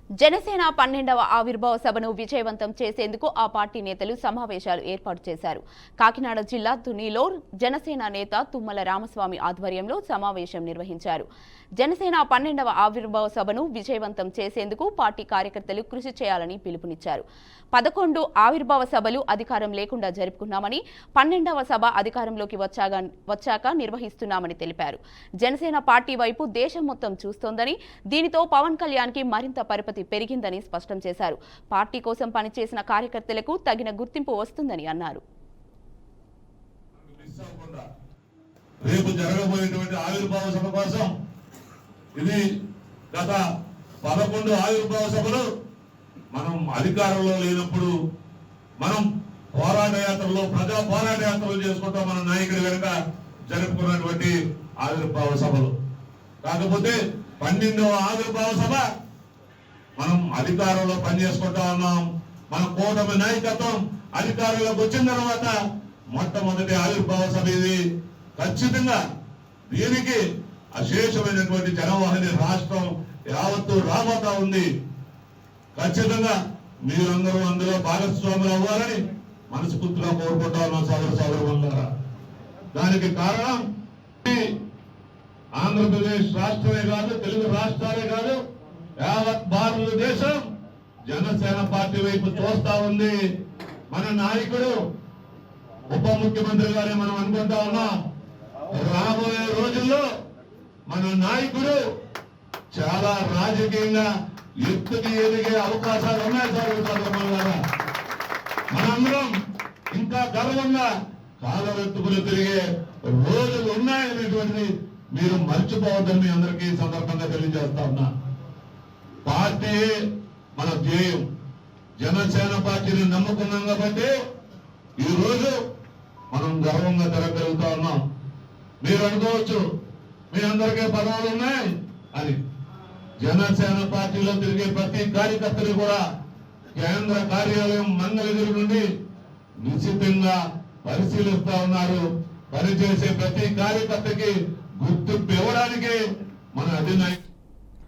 జనసేన 12వ ఆవిర్భావ సభను విజయవంతం చేసేందుకు ఆ పార్టీ నేతలు సమావేశాలు ఏర్పాటు చేశారు. కాకినాడ జిల్లా తునిలో జనసేన నేత తుమ్మల రామస్వామి ఆధ్వర్యంలో సమావేశం నిర్వహించారు. జనసేన 12వ ఆవిర్భావ సభను విజయవంతం చేసేందుకు పార్టీ కార్యకర్తలు కృషి చేయాలని పిలుపునిచ్చారు. 11 ఆవిర్భావ సభలు అధికారం లేకుండా జరుపుకున్నామని, 12వ సభ అధికారంలోకి వచ్చాక నిర్వహిస్తున్నామని తెలిపారు. జనసేన పార్టీ వైపు దేశం మొత్తం చూస్తోందని, దీనితో పవన్ కళ్యాణ్కి మరింత పరపతి పెరిగిందని స్పష్టం చేశారు. పార్టీ కోసం పనిచేసిన కార్యకర్తలకు తగిన గుర్తింపు వస్తుందని అన్నారు. రేపు జరగబోయేటువంటి ఆవిర్భావ సభ కోసం ఇది గత 11 ఆవిర్భావ సభలు మనం అధికారంలో లేనప్పుడు మనం పోరాట యాత్రలో ప్రజా పోరాట యాత్రలు చేసుకుంటాం మన నాయకుడి వెనుక జరుపుకున్నటువంటి ఆవిర్భావ సభలు. కాకపోతే 12వ ఆవిర్భావ సభ మనం అధికారంలో పనిచేసుకుంటా ఉన్నాం. మన కూటమి నాయకత్వం అధికారంలోకి వచ్చిన తర్వాత మొట్టమొదటి ఆవిర్భావ సభ ఇది. ఖచ్చితంగా దీనికి అశేషమైనటువంటి జనవాహిని రాష్ట్రం యావత్తు రాబోతా ఉంది. ఖచ్చితంగా మీరందరూ అందులో భాగస్వాములు అవ్వాలని మనస్ఫూర్తిగా కోరుకుంటా ఉన్నాం సోదరులారా. దానికి కారణం ఆంధ్రప్రదేశ్ రాష్ట్రమే కాదు, తెలుగు రాష్ట్రాలే కాదు, యావత్ భారతదేశం జనసేన పార్టీ వైపు చూస్తా ఉంది. మన నాయకుడు ఉప ముఖ్యమంత్రి గారే మనం అనుకుంటా ఉన్నాం. రాబోయే రోజుల్లో మన నాయకుడు చాలా రాజకీయంగా ఎత్తుకి ఎదిగే అవకాశాలు ఉన్నాయి. సోదరులారా, మనందరం ఇంకా గర్వంగా కాలరెత్తుకుని తిరిగే రోజులు ఉన్నాయనేటువంటిది మీరు మర్చిపోవద్దని మీ అందరికీ సందర్భంగా తెలియజేస్తా ఉన్నా. పార్టీ మన ధ్యేయం. జనసేన పార్టీని నమ్ముకున్నాం కాబట్టి ఈ రోజు మనం గర్వంగా తిరగలుగుతా ఉన్నాం. మీరు అనుకోవచ్చు మీ అందరికీ పదవులు ఉన్నాయి అని. జనసేన పార్టీలో తిరిగే ప్రతి కార్యకర్తలు కూడా కేంద్ర కార్యాలయం మంగళగిరి నుండి నిశ్చితంగా పరిశీలిస్తా ఉన్నారు. పనిచేసే ప్రతి కార్యకర్తకి గుర్తింపు ఇవ్వడానికి మన అధినాయకుడు